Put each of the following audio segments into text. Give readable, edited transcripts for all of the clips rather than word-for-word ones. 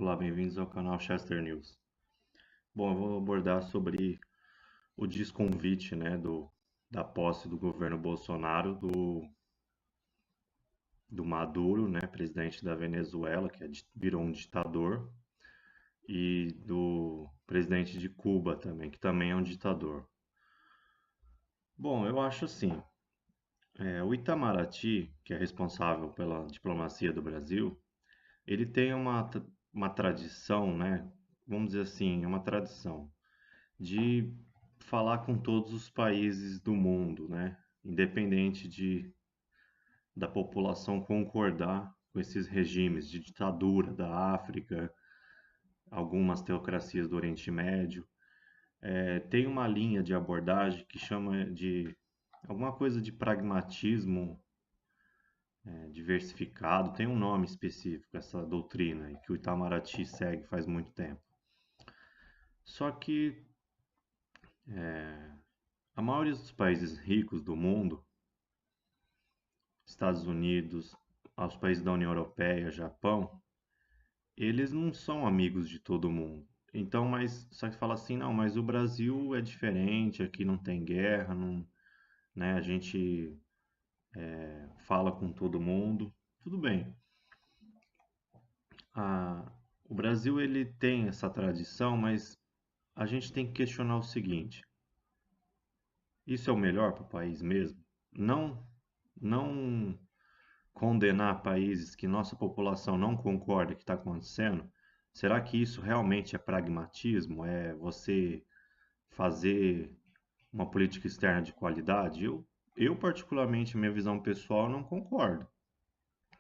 Olá, bem-vindos ao canal Chester News. Bom, eu vou abordar sobre o desconvite, da posse do governo Bolsonaro do Maduro, presidente da Venezuela, virou um ditador, e do presidente de Cuba também, que também é um ditador. Bom, eu acho assim, o Itamaraty, que é responsável pela diplomacia do Brasil, ele tem uma tradição, vamos dizer assim, uma tradição de falar com todos os países do mundo, independente da população concordar com esses regimes de ditadura da África, algumas teocracias do Oriente Médio. Tem uma linha de abordagem que chama de alguma coisa de pragmatismo diversificado, tem um nome específico, essa doutrina aí, que o Itamaraty segue faz muito tempo. Só que a maioria dos países ricos do mundo, Estados Unidos, aos países da União Europeia, Japão, eles não são amigos de todo mundo. Então, mas só que fala assim, não, mas o Brasil é diferente, aqui não tem guerra, não, a gente fala com todo mundo. Tudo bem. Ah, o Brasil ele tem essa tradição, mas a gente tem que questionar o seguinte: isso é o melhor para o país mesmo? Não, não condenar países que nossa população não concorda que está acontecendo, será que isso realmente é pragmatismo? É você fazer uma política externa de qualidade? Eu particularmente, minha visão pessoal, não concordo.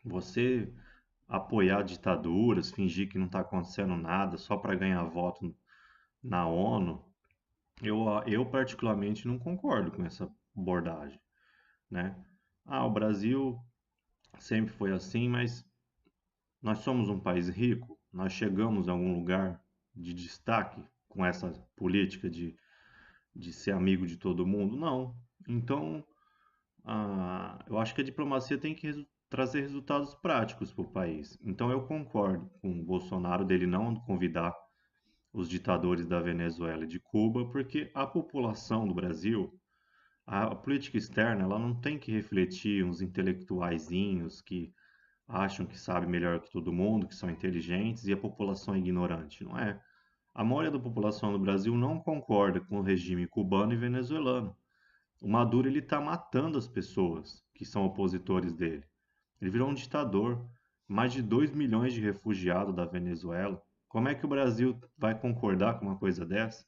Você apoiar ditaduras, fingir que não está acontecendo nada só para ganhar voto na ONU, eu particularmente não concordo com essa abordagem, né? Ah, o Brasil sempre foi assim, mas nós somos um país rico, nós chegamos a algum lugar de destaque com essa política de ser amigo de todo mundo? Não. Então, eu acho que a diplomacia tem que trazer resultados práticos para o país. Então, eu concordo com o Bolsonaro dele não convidar os ditadores da Venezuela e de Cuba, porque a população do Brasil, a política externa, ela não tem que refletir uns intelectuaizinhos que acham que sabem melhor que todo mundo, que são inteligentes e a população é ignorante. Não é. A maioria da população do Brasil não concorda com o regime cubano e venezuelano. O Maduro ele está matando as pessoas que são opositores dele. Ele virou um ditador. Mais de 2 milhões de refugiados da Venezuela. Como é que o Brasil vai concordar com uma coisa dessa?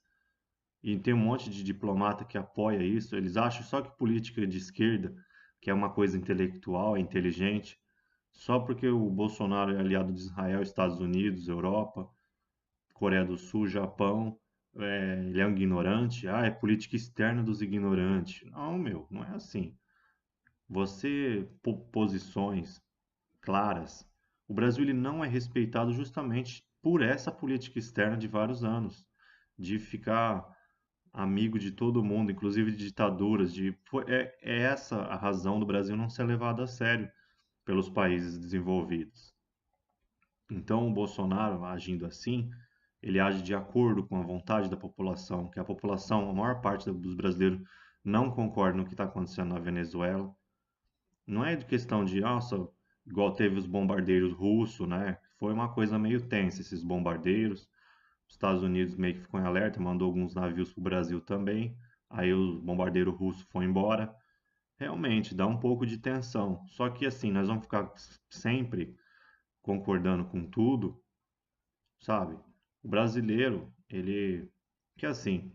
E tem um monte de diplomata que apoia isso. Eles acham só que política de esquerda, que é uma coisa intelectual, é inteligente, só porque o Bolsonaro é aliado de Israel, Estados Unidos, Europa, Coreia do Sul, Japão, ele é um ignorante. Ah, é política externa dos ignorantes. Não, meu, não é assim. Você, posições claras. O Brasil ele não é respeitado justamente por essa política externa de vários anos, de ficar amigo de todo mundo, inclusive de ditaduras, é essa a razão do Brasil não ser levado a sério pelos países desenvolvidos. Então, o Bolsonaro, agindo assim, ele age de acordo com a vontade da população, que a população, a maior parte dos brasileiros, não concorda no que está acontecendo na Venezuela. Não é de questão de, nossa, igual teve os bombardeiros russos, né? Foi uma coisa meio tensa esses bombardeiros. Os Estados Unidos meio que ficou em alerta, mandou alguns navios para o Brasil também. Aí o bombardeiro russo foi embora. Realmente dá um pouco de tensão. Só que assim, nós vamos ficar sempre concordando com tudo, sabe? O brasileiro, ele. Que assim,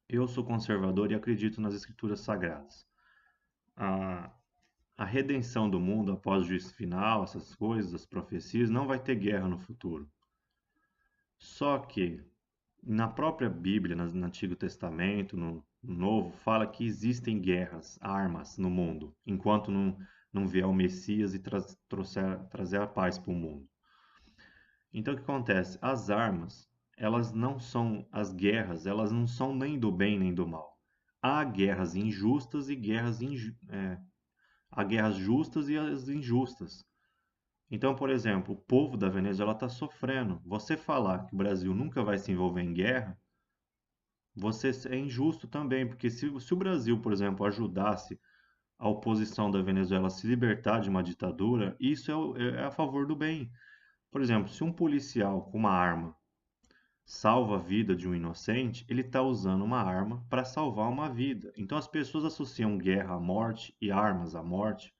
eu sou conservador e acredito nas escrituras sagradas. A, a redenção do mundo após o juízo final, essas coisas, as profecias, não vai ter guerra no futuro. Só que na própria Bíblia, no Antigo Testamento, no Novo, fala que existem guerras, armas no mundo, enquanto não vier o Messias e trazer a paz para o mundo. Então o que acontece? As armas, elas não são, as guerras, elas não são nem do bem nem do mal. Há guerras injustas e há guerras justas e as injustas. Então, por exemplo, o povo da Venezuela está sofrendo. Você falar que o Brasil nunca vai se envolver em guerra, você é injusto também, porque se o Brasil, por exemplo, ajudasse a oposição da Venezuela a se libertar de uma ditadura, isso é a favor do bem. Por exemplo, se um policial com uma arma salva a vida de um inocente, ele está usando uma arma para salvar uma vida. Então as pessoas associam guerra à morte e armas à morte,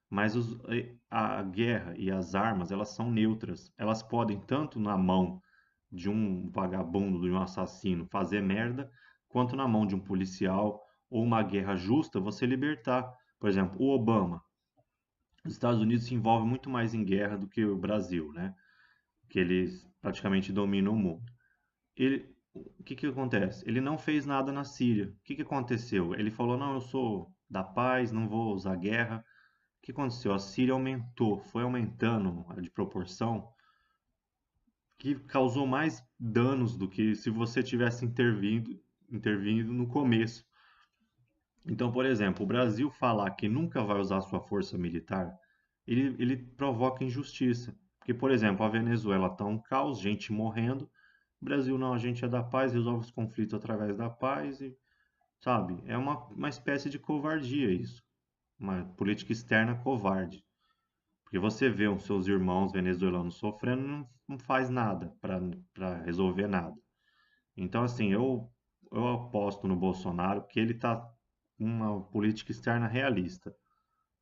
mas a guerra e as armas, elas são neutras. Elas podem, tanto na mão de um vagabundo, de um assassino, fazer merda, quanto na mão de um policial ou uma guerra justa, você libertar. Por exemplo, o Obama. Os Estados Unidos se envolvem muito mais em guerra do que o Brasil, né? Que eles praticamente dominam o mundo. O que que acontece? Ele não fez nada na Síria. O que que aconteceu? Ele falou: não, eu sou da paz, não vou usar guerra. O que aconteceu? A Síria aumentou, foi aumentando de proporção, que causou mais danos do que se você tivesse intervindo no começo. Então, por exemplo, o Brasil falar que nunca vai usar sua força militar, ele provoca injustiça. Porque, por exemplo, a Venezuela está um caos, gente morrendo. O Brasil não, a gente é da paz, resolve os conflitos através da paz e, sabe, é uma espécie de covardia isso. Uma política externa covarde. Porque você vê os seus irmãos venezuelanos sofrendo, não faz nada para resolver nada. Então, assim, eu aposto no Bolsonaro que ele está com uma política externa realista.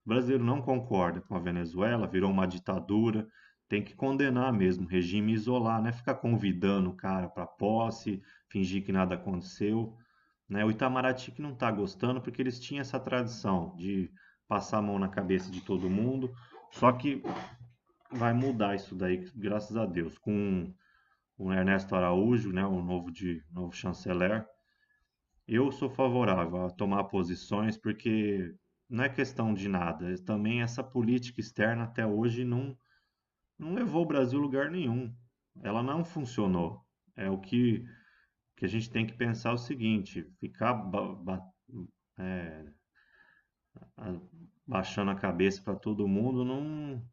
O brasileiro não concorda com a Venezuela, virou uma ditadura, tem que condenar mesmo, regime isolar, não é ficar convidando o cara para posse, fingir que nada aconteceu. Né? O Itamaraty que não está gostando porque eles tinham essa tradição de passar a mão na cabeça de todo mundo, só que vai mudar isso daí, graças a Deus, com o Ernesto Araújo, né, novo chanceler. Eu sou favorável a tomar posições porque não é questão de nada. Também essa política externa até hoje não levou o Brasil a lugar nenhum. Ela não funcionou. É que a gente tem que pensar o seguinte: ficar é, a- baixando a cabeça para todo mundo, não.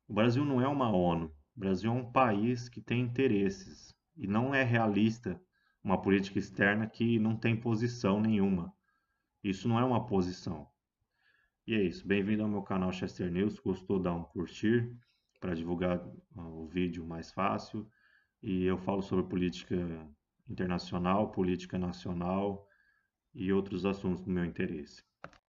O Brasil não é uma ONU. O Brasil é um país que tem interesses e não é realista uma política externa que não tem posição nenhuma. Isso não é uma posição. E é isso. Bem-vindo ao meu canal Chester News. Gostou? Dá um curtir para divulgar o vídeo mais fácil. E eu falo sobre política internacional, política nacional e outros assuntos do meu interesse.